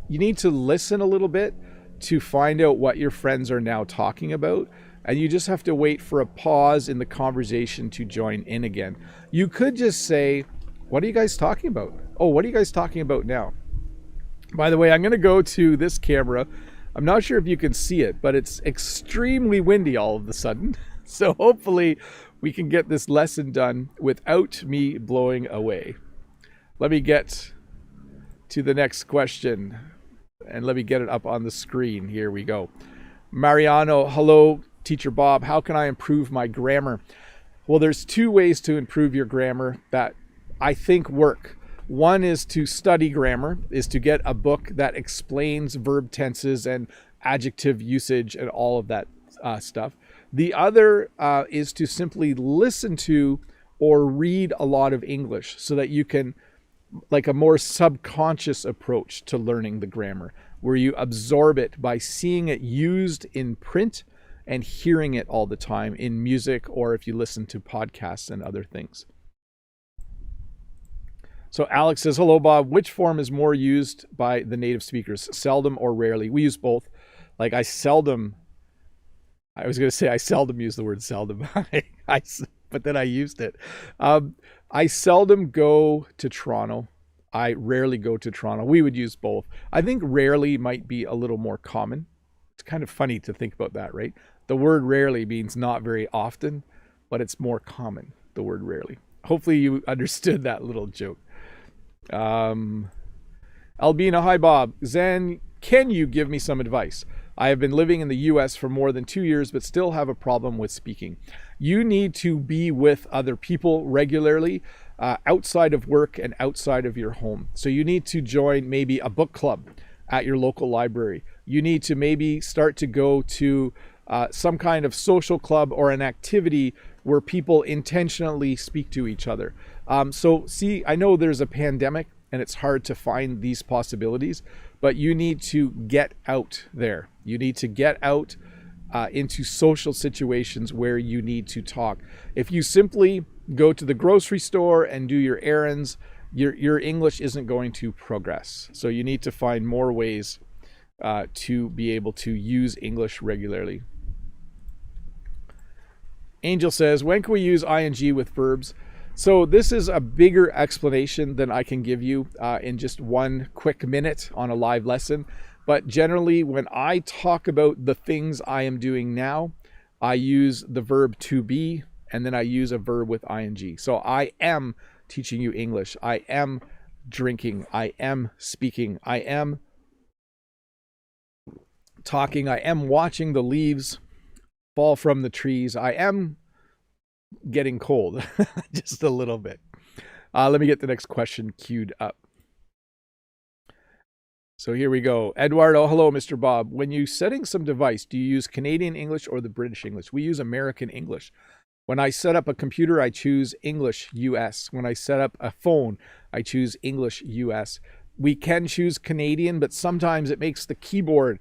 You need to listen a little bit to find out what your friends are now talking about. And you just have to wait for a pause in the conversation to join in again. You could just say, what are you guys talking about? Oh, what are you guys talking about now? By the way, I'm going to go to this camera. I'm not sure if you can see it, but it's extremely windy all of a sudden. So hopefully we can get this lesson done without me blowing away. Let me get to the next question. And let me get it up on the screen. Here we go. Mariano, hello, Teacher Bob. How can I improve my grammar? Well, there's two ways to improve your grammar that I think work. One is to study grammar, is to get a book that explains verb tenses and adjective usage and all of that stuff. The other is to simply listen to or read a lot of English so that you can, like a more subconscious approach to learning the grammar, where you absorb it by seeing it used in print and hearing it all the time in music or if you listen to podcasts and other things. So Alex says, hello, Bob. Which form is more used by the native speakers, seldom or rarely? We use both. Like I was going to say I seldom use the word seldom, but then I used it. I seldom go to Toronto. I rarely go to Toronto. We would use both. I think rarely might be a little more common. It's kind of funny to think about that, right? The word rarely means not very often, but it's more common, the word rarely. Hopefully you understood that little joke. Albina, hi Bob. Zen, can you give me some advice? I have been living in the US for more than 2 years, but still have a problem with speaking. You need to be with other people regularly, outside of work and outside of your home. So you need to join maybe a book club at your local library. You need to maybe start to go to some kind of social club or an activity where people intentionally speak to each other. So see, I know there's a pandemic and it's hard to find these possibilities, but you need to get out there. You need to get out into social situations where you need to talk. If you simply go to the grocery store and do your errands, your English isn't going to progress. So you need to find more ways to be able to use English regularly. Angel says, when can we use ing with verbs? So this is a bigger explanation than I can give you in just one quick minute on a live lesson. But generally, when I talk about the things I am doing now, I use the verb to be, and then I use a verb with ing. So I am teaching you English. I am drinking. I am speaking. I am talking. I am watching the leaves fall from the trees. I am getting cold just a little bit. Let me get the next question queued up. So here we go. Eduardo, hello, Mr. Bob. When you setting some device, do you use Canadian English or the British English? We use American English. When I set up a computer, I choose English US. When I set up a phone, I choose English US. We can choose Canadian, but sometimes it makes the keyboard,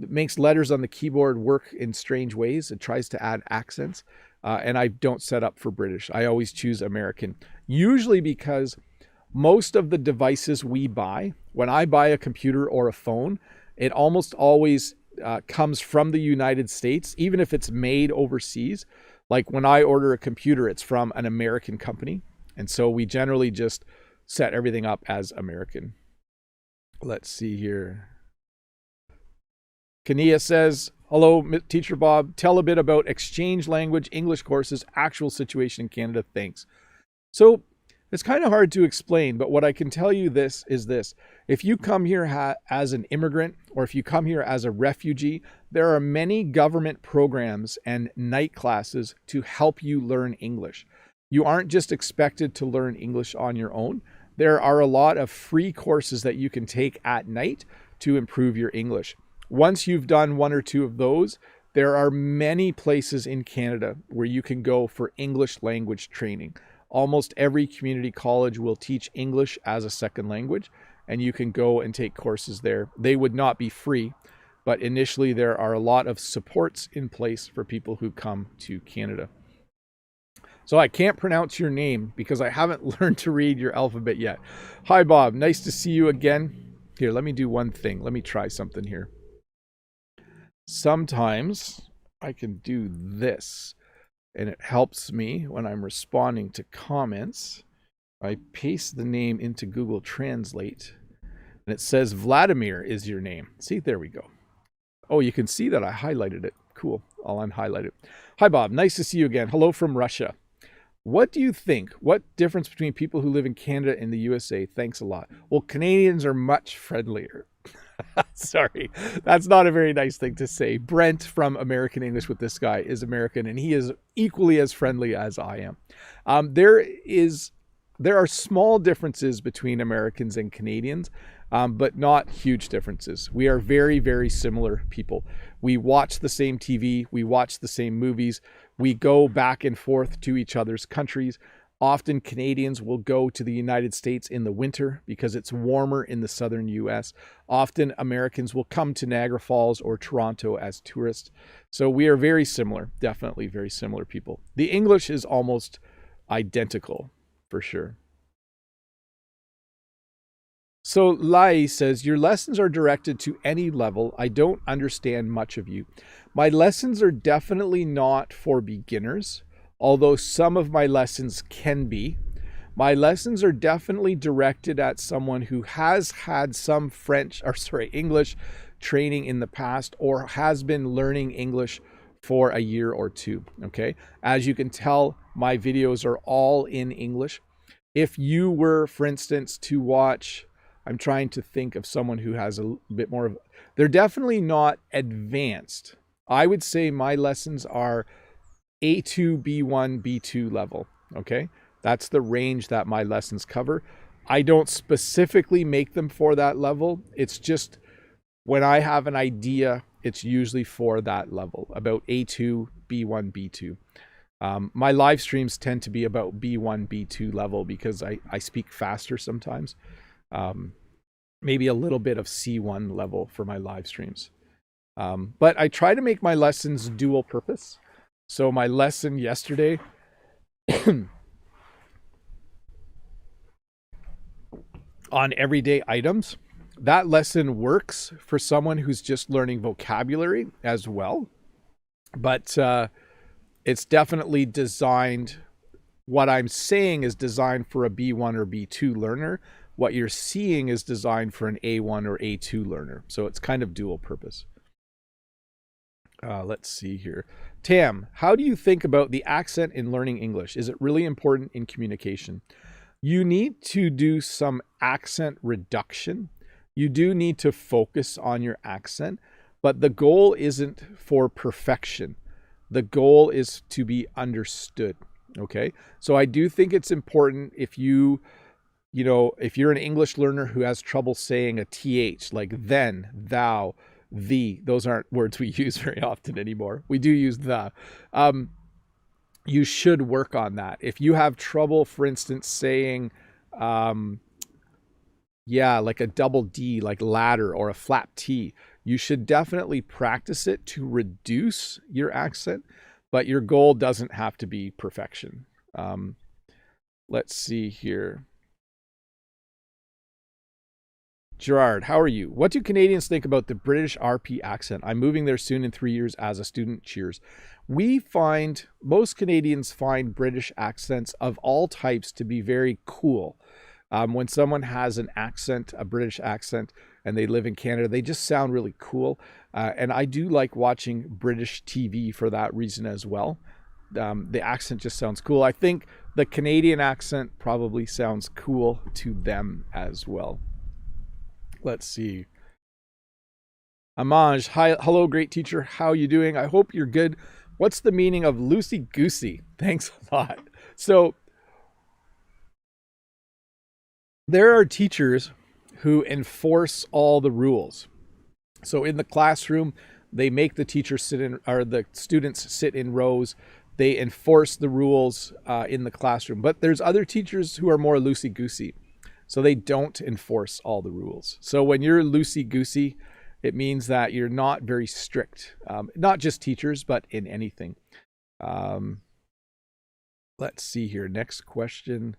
it makes letters on the keyboard work in strange ways. It tries to add accents, and I don't set up for British. I always choose American, usually because most of the devices we buy, when I buy a computer or a phone, it almost always comes from the United States, even if it's made overseas. Like when I order a computer, it's from an American company. And so we generally just set everything up as American. Let's see here. Kania says, hello, Teacher Bob. Tell a bit about exchange language, English courses, actual situation in Canada. Thanks. So it's kind of hard to explain, but what I can tell you is this. If you come here as an immigrant, or if you come here as a refugee, there are many government programs and night classes to help you learn English. You aren't just expected to learn English on your own. There are a lot of free courses that you can take at night to improve your English. Once you've done one or two of those, there are many places in Canada where you can go for English language training. Almost every community college will teach English as a second language, and you can go and take courses there. They would not be free, but initially there are a lot of supports in place for people who come to Canada. So I can't pronounce your name because I haven't learned to read your alphabet yet. Hi, Bob. Nice to see you again. Here, let me do one thing. Let me try something here. Sometimes I can do this, and it helps me when I'm responding to comments. I paste the name into Google Translate, and it says Vladimir is your name. See, there we go. Oh, you can see that I highlighted it. Cool. I'll unhighlight it. Hi, Bob. Nice to see you again. Hello from Russia. What do you think? What difference between people who live in Canada and the USA? Thanks a lot. Well, Canadians are much friendlier. Sorry, that's not a very nice thing to say. Brent from American English with This Guy is American, and he is equally as friendly as I am. There are small differences between Americans and Canadians, but not huge differences. We are very, very similar people. We watch the same TV. We watch the same movies. We go back and forth to each other's countries. Often Canadians will go to the United States in the winter because it's warmer in the southern US. Often Americans will come to Niagara Falls or Toronto as tourists. So we are very similar, definitely very similar people. The English is almost identical for sure. So Lai says, your lessons are directed to any level. I don't understand much of you. My lessons are definitely not for beginners, although some of my lessons can be. My lessons are definitely directed at someone who has had some English training in the past or has been learning English for a year or two, okay? As you can tell, my videos are all in English. If you were, for instance, to watch, I'm trying to think of someone who has a bit more of, they're definitely not advanced. I would say my lessons are A2, B1, B2 level, okay? That's the range that my lessons cover. I don't specifically make them for that level. It's just when I have an idea, it's usually for that level, about A2, B1, B2. My live streams tend to be about B1, B2 level because I speak faster sometimes. Maybe a little bit of C1 level for my live streams. But I try to make my lessons dual purpose. So my lesson yesterday on everyday items, that lesson works for someone who's just learning vocabulary as well. But it's definitely designed, what I'm saying is designed for a B1 or B2 learner. What you're seeing is designed for an A1 or A2 learner. So it's kind of dual purpose. Let's see here. Tam, how do you think about the accent in learning English? Is it really important in communication? You need to do some accent reduction. You do need to focus on your accent, but the goal isn't for perfection. The goal is to be understood. Okay. So I do think it's important if you're an English learner who has trouble saying a TH, like then, thou, thee, those aren't words we use very often anymore. We do use the. You should work on that. If you have trouble, for instance, saying, like a double D, like ladder, or a flat T, you should definitely practice it to reduce your accent, but your goal doesn't have to be perfection. Let's see here. Gerard, how are you? What do Canadians think about the British RP accent? I'm moving there soon in 3 years as a student. Cheers. Most Canadians find British accents of all types to be very cool. When someone has an accent, a British accent, and they live in Canada, they just sound really cool. And I do like watching British TV for that reason as well. The accent just sounds cool. I think the Canadian accent probably sounds cool to them as well. Let's see. Amaj, hi, hello, great teacher. How are you doing? I hope you're good. What's the meaning of loosey-goosey? Thanks a lot. So there are teachers who enforce all the rules. So in the classroom, they make the the students sit in rows. They enforce the rules in the classroom. But there's other teachers who are more loosey-goosey. So they don't enforce all the rules. So when you're loosey-goosey, it means that you're not very strict. Not just teachers, but in anything. Let's see here. Next question.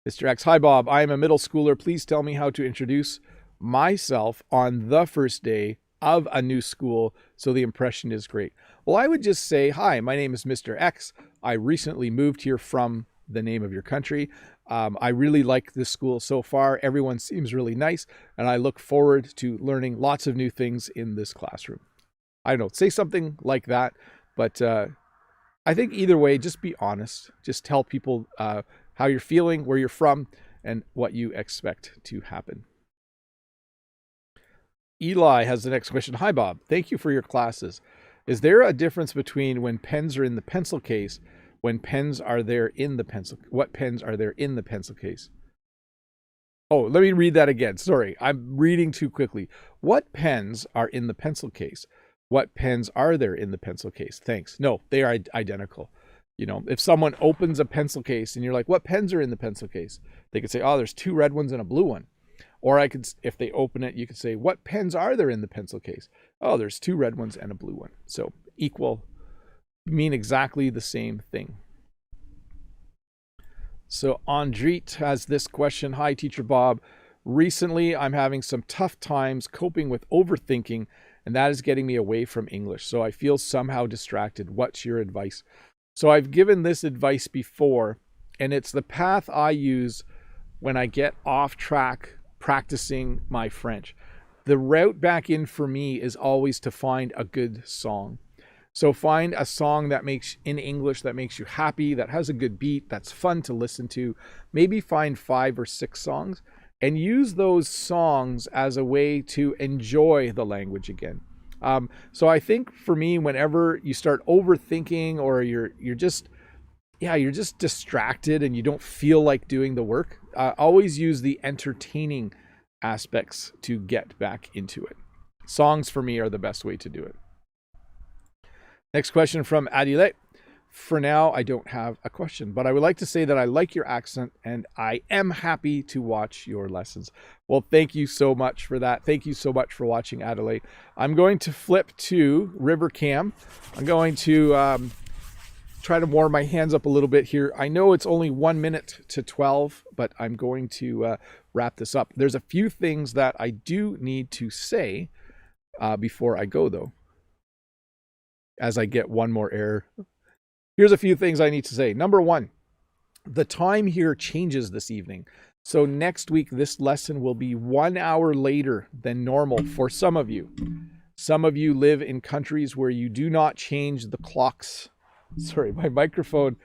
Mr. X, hi Bob. I am a middle schooler. Please tell me how to introduce myself on the first day of a new school so the impression is great. Well, I would just say, hi, my name is Mr. X. I recently moved here from the name of your country. I really like this school so far. Everyone seems really nice, and I look forward to learning lots of new things in this classroom. I don't know, say something like that, but I think either way, just be honest. Just tell people how you're feeling, where you're from, and what you expect to happen. Eli has the next question. Hi, Bob. Thank you for your classes. Is there a difference between when pens are in the pencil case, when pens are there in the pencil? What pens are there in the pencil case? Oh, let me read that again. Sorry, I'm reading too quickly. What pens are in the pencil case? What pens are there in the pencil case? Thanks. No, they are identical. You know, if someone opens a pencil case and you're like, what pens are in the pencil case? They could say, oh, there's 2 red ones and a blue one. Or if they open it, you could say, what pens are there in the pencil case? Oh, there's 2 red ones and a blue one. So equal, mean exactly the same thing. So Andreet has this question. Hi, Teacher Bob. Recently, I'm having some tough times coping with overthinking, and that is getting me away from English. So I feel somehow distracted. What's your advice? So I've given this advice before, and it's the path I use when I get off track practicing my French. The route back in for me is always to find a good song. So find a song in English that makes you happy, that has a good beat, that's fun to listen to. Maybe find 5 or 6 songs and use those songs as a way to enjoy the language again. So I think for me, whenever you start overthinking or you're just distracted and you don't feel like doing the work, always use the entertaining aspects to get back into it. Songs for me are the best way to do it. Next question from Adile. for now, I don't have a question, but I would like to say that I like your accent and I am happy to watch your lessons. Well, thank you so much for that. Thank you so much for watching, Adelaide. I'm going to flip to River Cam. I'm going to try to warm my hands up a little bit here. I know it's only 1 minute to 12, but I'm going to wrap this up. There's a few things that I do need to say before I go, though, as I get one more error. Here's a few things I need to say. Number one, the time here changes this evening. So next week, this lesson will be 1 hour later than normal for some of you. Some of you live in countries where you do not change the clocks. Sorry, my microphone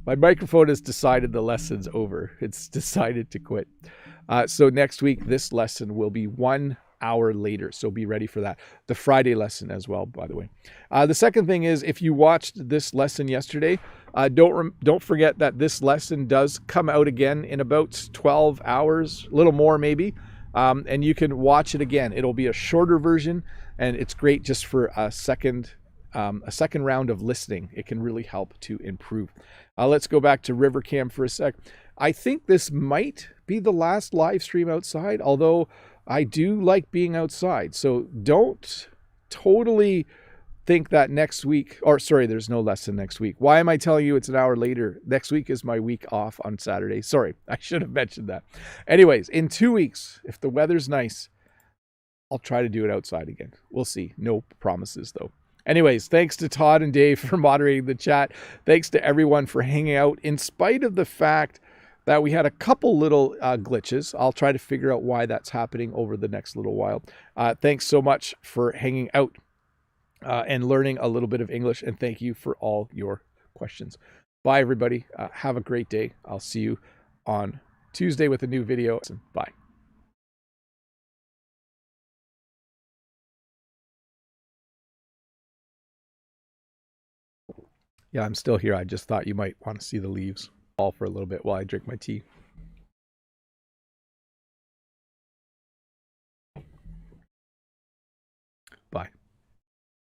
has decided the lesson's over. It's decided to quit. So next week, this lesson will be 1 hour later. So be ready for that. The Friday lesson as well, by the way. The second thing is, if you watched this lesson yesterday, don't forget that this lesson does come out again in about 12 hours, a little more maybe. And you can watch it again. It'll be a shorter version, and it's great just for a second round of listening. It can really help to improve. Let's go back to River Cam for a sec. I think this might be the last live stream outside, although I do like being outside. So don't totally think that next week, or sorry, there's no lesson next week. Why am I telling you it's an hour later? Next week is my week off on Saturday. Sorry, I should have mentioned that. Anyways, in 2 weeks, if the weather's nice, I'll try to do it outside again. We'll see. No promises though. Anyways, thanks to Todd and Dave for moderating the chat. Thanks to everyone for hanging out in spite of the fact that we had a couple little glitches. I'll try to figure out why that's happening over the next little while. Thanks so much for hanging out and learning a little bit of English. And thank you for all your questions. Bye, everybody. Have a great day. I'll see you on Tuesday with a new video. Bye. Yeah, I'm still here. I just thought you might want to see the leaves fall for a little bit while I drink my tea.